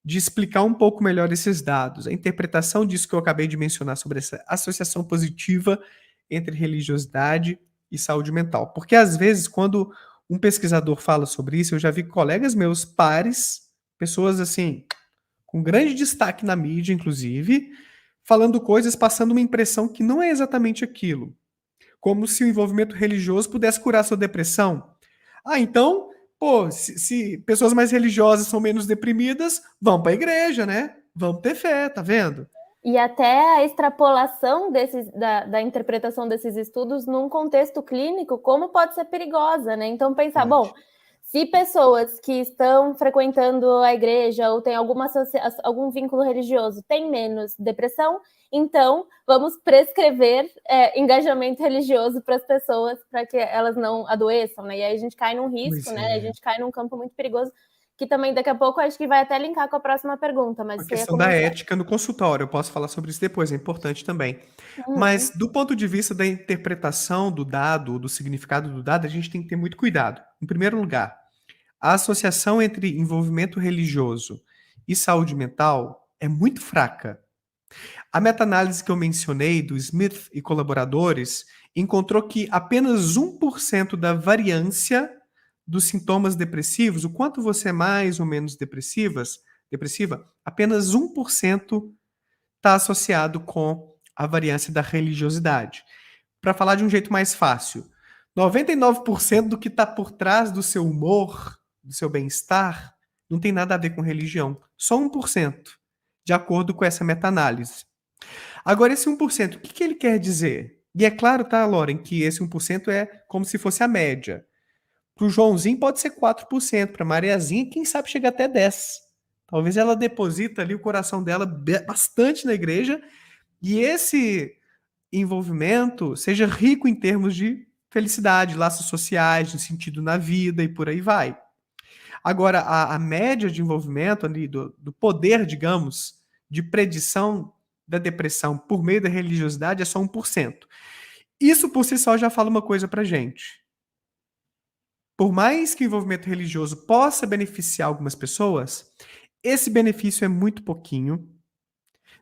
de explicar um pouco melhor esses dados, a interpretação disso que eu acabei de mencionar sobre essa associação positiva entre religiosidade e saúde mental. Porque às vezes, quando um pesquisador fala sobre isso, eu já vi colegas meus, pares, pessoas assim, com grande destaque na mídia, inclusive, falando coisas, passando uma impressão que não é exatamente aquilo. Como se o envolvimento religioso pudesse curar sua depressão. Ah, então, pô, se pessoas mais religiosas são menos deprimidas, vão para a igreja, né? Vamos ter fé, tá vendo? E até a extrapolação da interpretação desses estudos num contexto clínico, como pode ser perigosa, né? Então, pensar, bom, Pode. se pessoas que estão frequentando a igreja ou têm algum vínculo religioso têm menos depressão, então vamos prescrever engajamento religioso para as pessoas para que elas não adoeçam, né? E aí a gente cai num risco, Pois né? A é. gente cai num campo muito perigoso, que também daqui a pouco acho que vai até linkar com a próxima pergunta, mas A você ia questão da comentar. ética no consultório, eu posso falar sobre isso depois, é importante também. Mas, Uhum. do ponto de vista da interpretação do dado, do significado do dado, a gente tem que ter muito cuidado. Em primeiro lugar, a associação entre envolvimento religioso e saúde mental é muito fraca. A meta-análise que eu mencionei, do Smith e colaboradores, encontrou que apenas 1% da variância dos sintomas depressivos, o quanto você é mais ou menos depressiva, apenas 1% está associado com a variância da religiosidade. Para falar de um jeito mais fácil, 99% do que está por trás do seu humor, do seu bem-estar, não tem nada a ver com religião. Só 1%, de acordo com essa meta-análise. Agora, esse 1%, o que, que ele quer dizer? E é claro, tá, Lauren, que esse 1% é como se fosse a média. Para o Joãozinho pode ser 4%, para a Mariazinha, quem sabe chega até 10%. Talvez ela deposita ali o coração dela bastante na igreja e esse envolvimento seja rico em termos de felicidade, laços sociais, de sentido na vida e por aí vai. Agora, a média de envolvimento ali do poder, digamos, de predição da depressão por meio da religiosidade é só 1%. Isso por si só já fala uma coisa pra gente. Por mais que o envolvimento religioso possa beneficiar algumas pessoas, esse benefício é muito pouquinho.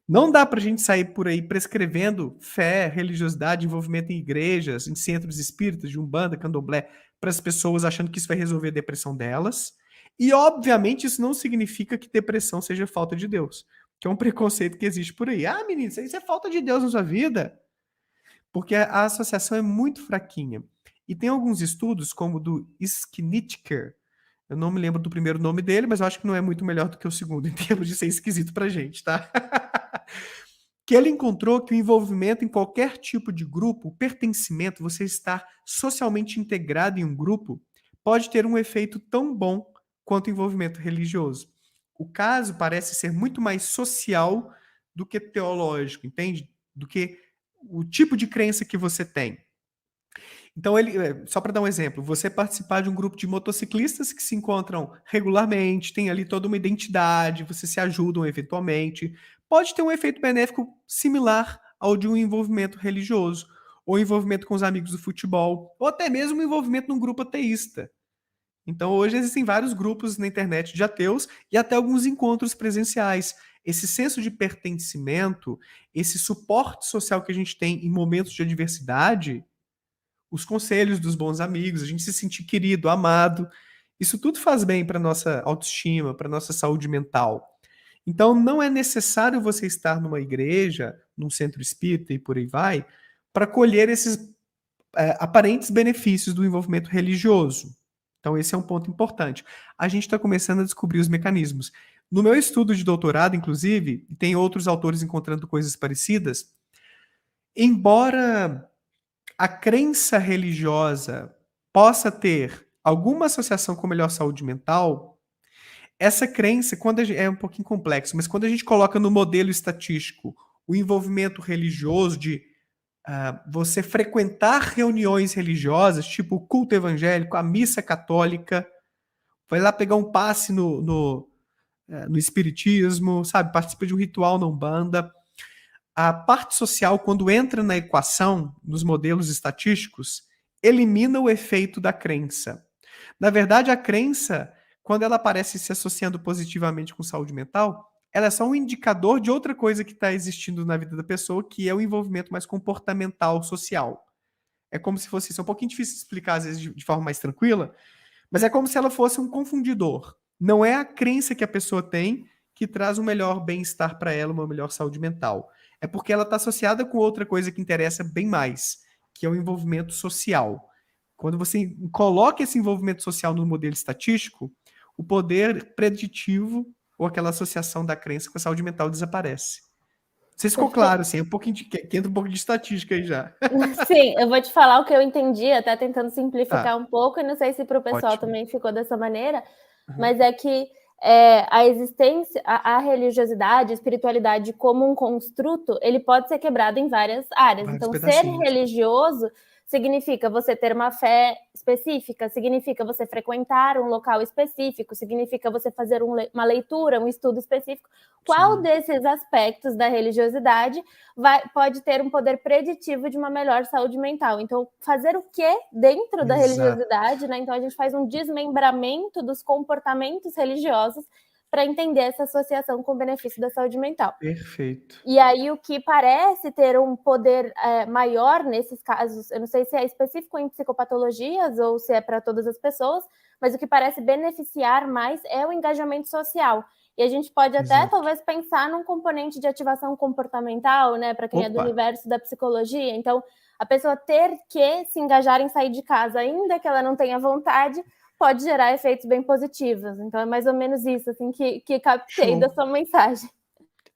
Não dá pra gente sair por aí prescrevendo fé, religiosidade, envolvimento em igrejas, em centros espíritas, de umbanda, candomblé, para as pessoas achando que isso vai resolver a depressão delas. E, obviamente, isso não significa que depressão seja falta de Deus, que é um preconceito que existe por aí. Ah, menino, isso é falta de Deus na sua vida. Porque a associação é muito fraquinha. E tem alguns estudos, como o do Sknitker, eu não me lembro do primeiro nome dele, mas eu acho que não é muito melhor do que o segundo, em termos de ser esquisito pra gente, tá? Que ele encontrou que o envolvimento em qualquer tipo de grupo, o pertencimento, você estar socialmente integrado em um grupo, pode ter um efeito tão bom quanto o envolvimento religioso. O caso parece ser muito mais social do que teológico, entende? Do que o tipo de crença que você tem. Então, só para dar um exemplo, você participar de um grupo de motociclistas que se encontram regularmente, tem ali toda uma identidade, vocês se ajudam eventualmente, pode ter um efeito benéfico similar ao de um envolvimento religioso, ou envolvimento com os amigos do futebol, ou até mesmo um envolvimento num grupo ateísta. Então, hoje existem vários grupos na internet de ateus e até alguns encontros presenciais. Esse senso de pertencimento, esse suporte social que a gente tem em momentos de adversidade, os conselhos dos bons amigos, a gente se sentir querido, amado. Isso tudo faz bem para nossa autoestima, para nossa saúde mental. Então, não é necessário você estar numa igreja, num centro espírita e por aí vai, para colher esses aparentes benefícios do envolvimento religioso. Então, esse é um ponto importante. A gente está começando a descobrir os mecanismos. No meu estudo de doutorado, inclusive, e tem outros autores encontrando coisas parecidas, embora a crença religiosa possa ter alguma associação com melhor saúde mental, essa crença, é um pouquinho complexo, mas quando a gente coloca no modelo estatístico o envolvimento religioso de você frequentar reuniões religiosas, tipo o culto evangélico, a missa católica, vai lá pegar um passe no espiritismo, sabe? Participa de um ritual na Umbanda. A parte social, quando entra na equação, nos modelos estatísticos, elimina o efeito da crença. Na verdade, a crença quando ela aparece se associando positivamente com saúde mental, ela é só um indicador de outra coisa que está existindo na vida da pessoa, que é o envolvimento mais comportamental, social. É como se fosse isso. É um pouquinho difícil de explicar, às vezes, de forma mais tranquila, mas é como se ela fosse um confundidor. Não é a crença que a pessoa tem que traz um melhor bem-estar para ela, uma melhor saúde mental. É porque ela está associada com outra coisa que interessa bem mais, que é o envolvimento social. Quando você coloca esse envolvimento social no modelo estatístico, o poder preditivo ou aquela associação da crença com a saúde mental desaparece. Não sei se ficou claro, assim, um pouquinho que entra um pouco de estatística aí já. Sim, eu vou te falar o que eu entendi, até tentando simplificar Tá, um pouco, e não sei se para o pessoal ótimo. também ficou dessa maneira, Uhum. mas é que a existência, a religiosidade, a espiritualidade como um construto, ele pode ser quebrado em várias áreas. Vários Então, ser pedacinhos. religioso significa você ter uma fé específica, significa você frequentar um local específico, significa você fazer uma leitura, um estudo específico. Qual Sim. desses aspectos da religiosidade pode ter um poder preditivo de uma melhor saúde mental? Então, fazer o que dentro da Exato. religiosidade, né? Então, a gente faz um desmembramento dos comportamentos religiosos para entender essa associação com o benefício da saúde mental. Perfeito. E aí, o que parece ter um poder maior nesses casos, eu não sei se é específico em psicopatologias ou se é para todas as pessoas, mas o que parece beneficiar mais é o engajamento social. E a gente pode até, Exato. talvez, pensar num componente de ativação comportamental, né, para quem é do Opa! universo da psicologia. Então, a pessoa ter que se engajar em sair de casa, ainda que ela não tenha vontade, pode gerar efeitos bem positivos. Então, é mais ou menos isso, assim, que captei da Show. sua mensagem.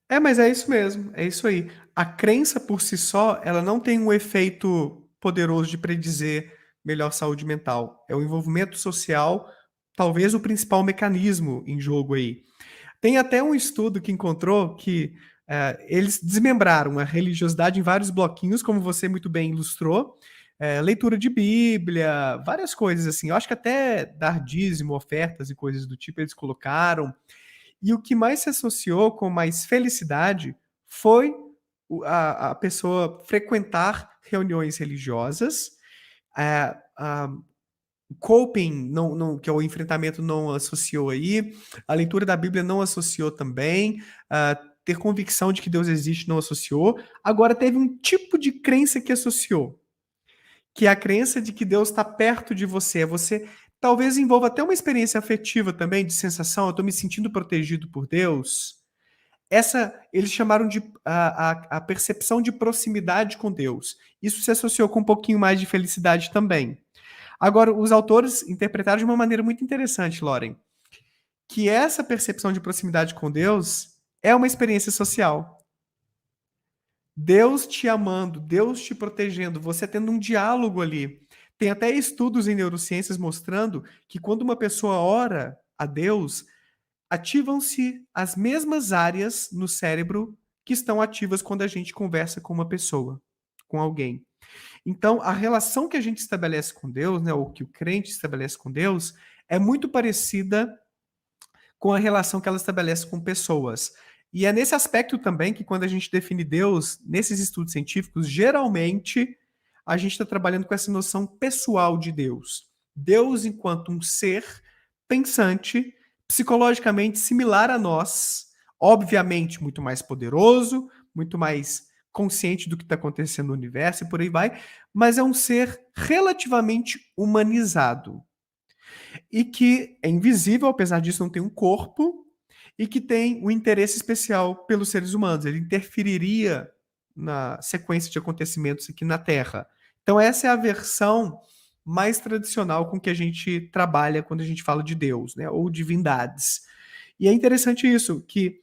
É, mas é isso mesmo, é isso aí. A crença por si só, ela não tem um efeito poderoso de predizer melhor saúde mental. É o envolvimento social, talvez o principal mecanismo em jogo aí. Tem até um estudo que encontrou que eles desmembraram a religiosidade em vários bloquinhos, como você muito bem ilustrou. Leitura de Bíblia, várias coisas assim. Eu acho que até dar dízimo, ofertas e coisas do tipo eles colocaram. E o que mais se associou com mais felicidade foi a pessoa frequentar reuniões religiosas, a coping, que é o enfrentamento, não associou aí, a leitura da Bíblia não associou também, ter convicção de que Deus existe não associou. Agora, teve um tipo de crença que associou, que é a crença de que Deus está perto de você. Você talvez envolva até uma experiência afetiva também, de sensação, eu estou me sentindo protegido por Deus. Essa, eles chamaram de a percepção de proximidade com Deus. Isso se associou com um pouquinho mais de felicidade também. Agora, os autores interpretaram de uma maneira muito interessante, Loren, que essa percepção de proximidade com Deus é uma experiência social. Deus te amando, Deus te protegendo, você tendo um diálogo ali. Tem até estudos em neurociências mostrando que quando uma pessoa ora a Deus, ativam-se as mesmas áreas no cérebro que estão ativas quando a gente conversa com uma pessoa, com alguém. Então, a relação que a gente estabelece com Deus, né, ou que o crente estabelece com Deus, é muito parecida com a relação que ela estabelece com pessoas. E é nesse aspecto também que, quando a gente define Deus, nesses estudos científicos, geralmente a gente está trabalhando com essa noção pessoal de Deus. Deus enquanto um ser pensante, psicologicamente similar a nós, obviamente muito mais poderoso, muito mais consciente do que está acontecendo no universo e por aí vai, mas é um ser relativamente humanizado e que é invisível, apesar disso não tem um corpo, e que tem um interesse especial pelos seres humanos. Ele interferiria na sequência de acontecimentos aqui na Terra. Então essa é a versão mais tradicional com que a gente trabalha quando a gente fala de Deus, né, ou divindades. E é interessante isso, que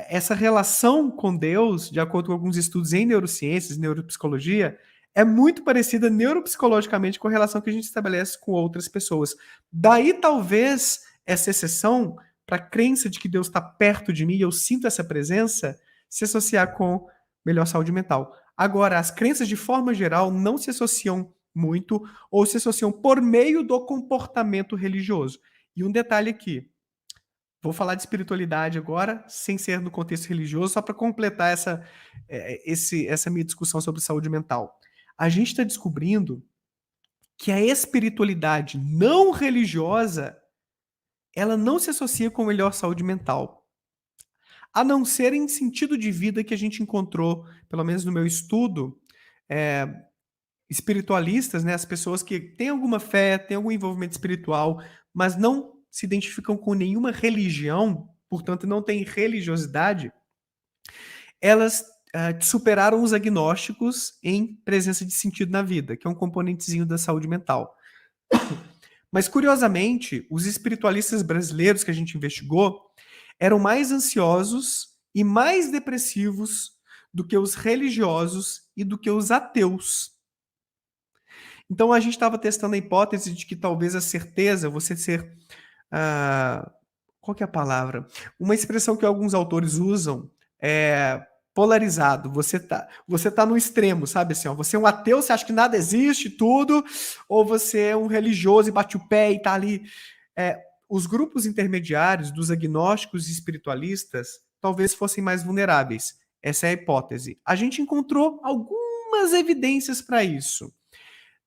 essa relação com Deus, de acordo com alguns estudos em neurociências, neuropsicologia, é muito parecida neuropsicologicamente com a relação que a gente estabelece com outras pessoas. Daí, talvez, essa exceção para a crença de que Deus está perto de mim e eu sinto essa presença se associar com melhor saúde mental. Agora, as crenças, de forma geral, não se associam muito ou se associam por meio do comportamento religioso. E um detalhe aqui, vou falar de espiritualidade agora, sem ser no contexto religioso, só para completar essa minha discussão sobre saúde mental. A gente está descobrindo que a espiritualidade não religiosa ela não se associa com melhor saúde mental. A não ser em sentido de vida que a gente encontrou, pelo menos no meu estudo, eh, espiritualistas, né, as pessoas que têm alguma fé, têm algum envolvimento espiritual, mas não se identificam com nenhuma religião, portanto não têm religiosidade, elas superaram os agnósticos em presença de sentido na vida, que é um componentezinho da saúde mental. Mas, curiosamente, os espiritualistas brasileiros que a gente investigou eram mais ansiosos e mais depressivos do que os religiosos e do que os ateus. Então, a gente estava testando a hipótese de que talvez a certeza, você ser. ah, qual que é a palavra? Uma expressão que alguns autores usam é polarizado. Você tá no extremo, sabe assim, ó, você é um ateu, você acha que nada existe, tudo, ou você é um religioso e bate o pé e tá ali. Os grupos intermediários dos agnósticos e espiritualistas talvez fossem mais vulneráveis. Essa é a hipótese. A gente encontrou algumas evidências para isso.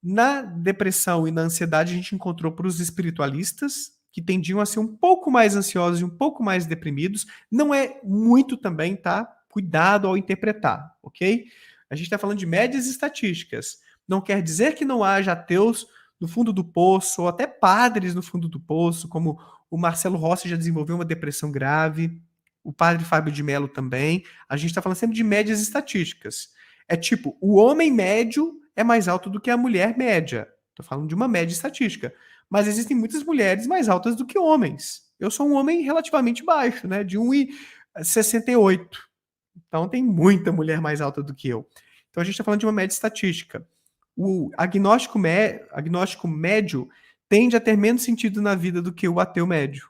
Na depressão e na ansiedade, a gente encontrou para os espiritualistas, que tendiam a ser um pouco mais ansiosos e um pouco mais deprimidos. Não é muito também, tá? Cuidado ao interpretar, ok? A gente está falando de médias estatísticas. Não quer dizer que não haja ateus no fundo do poço, ou até padres no fundo do poço, como o Marcelo Rossi já desenvolveu uma depressão grave, o padre Fábio de Mello também. A gente está falando sempre de médias estatísticas. É tipo, o homem médio é mais alto do que a mulher média. Estou falando de uma média estatística. Mas existem muitas mulheres mais altas do que homens. Eu sou um homem relativamente baixo, né? De 1,68. Então tem muita mulher mais alta do que eu. Então a gente está falando de uma média estatística. O agnóstico médio tende a ter menos sentido na vida do que o ateu médio.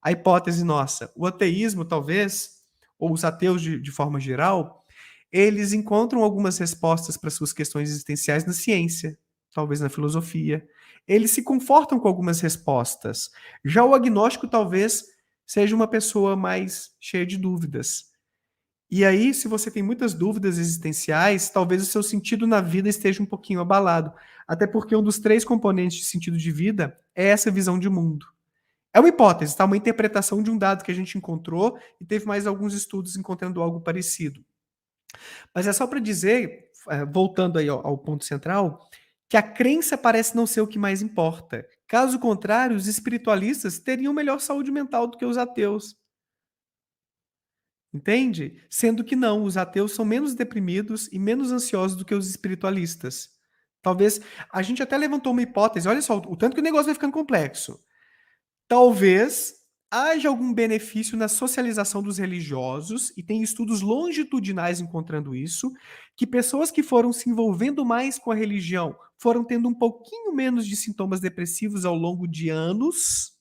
A hipótese nossa, o ateísmo talvez, ou os ateus de forma geral, eles encontram algumas respostas para suas questões existenciais na ciência, talvez na filosofia. Eles se confortam com algumas respostas. Já o agnóstico talvez seja uma pessoa mais cheia de dúvidas. E aí, se você tem muitas dúvidas existenciais, talvez o seu sentido na vida esteja um pouquinho abalado. Até porque um dos 3 componentes de sentido de vida é essa visão de mundo. É uma hipótese, tá? Uma interpretação de um dado que a gente encontrou e teve mais alguns estudos encontrando algo parecido. Mas é só para dizer, voltando aí ao ponto central, que a crença parece não ser o que mais importa. Caso contrário, os espiritualistas teriam melhor saúde mental do que os ateus. Entende? Sendo que não, os ateus são menos deprimidos e menos ansiosos do que os espiritualistas. Talvez a gente até levantou uma hipótese, olha só, o tanto que o negócio vai ficando complexo. Talvez haja algum benefício na socialização dos religiosos, e tem estudos longitudinais encontrando isso, que pessoas que foram se envolvendo mais com a religião foram tendo um pouquinho menos de sintomas depressivos ao longo de anos,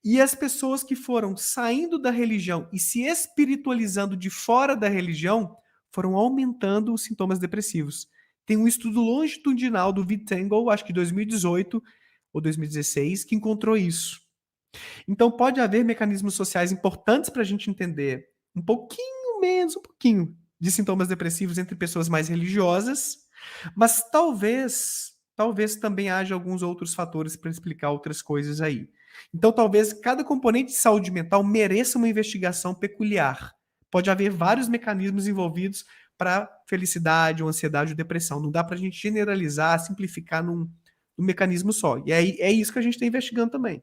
e as pessoas que foram saindo da religião e se espiritualizando de fora da religião foram aumentando os sintomas depressivos. Tem um estudo longitudinal do Vitangel, acho que 2018 ou 2016, que encontrou isso. Então, pode haver mecanismos sociais importantes para a gente entender um pouquinho menos, um pouquinho, de sintomas depressivos entre pessoas mais religiosas, mas talvez também haja alguns outros fatores para explicar outras coisas aí. Então, talvez cada componente de saúde mental mereça uma investigação peculiar. Pode haver vários mecanismos envolvidos para felicidade, ou ansiedade ou depressão. Não dá para a gente generalizar, simplificar num mecanismo só. E é isso que a gente está investigando também.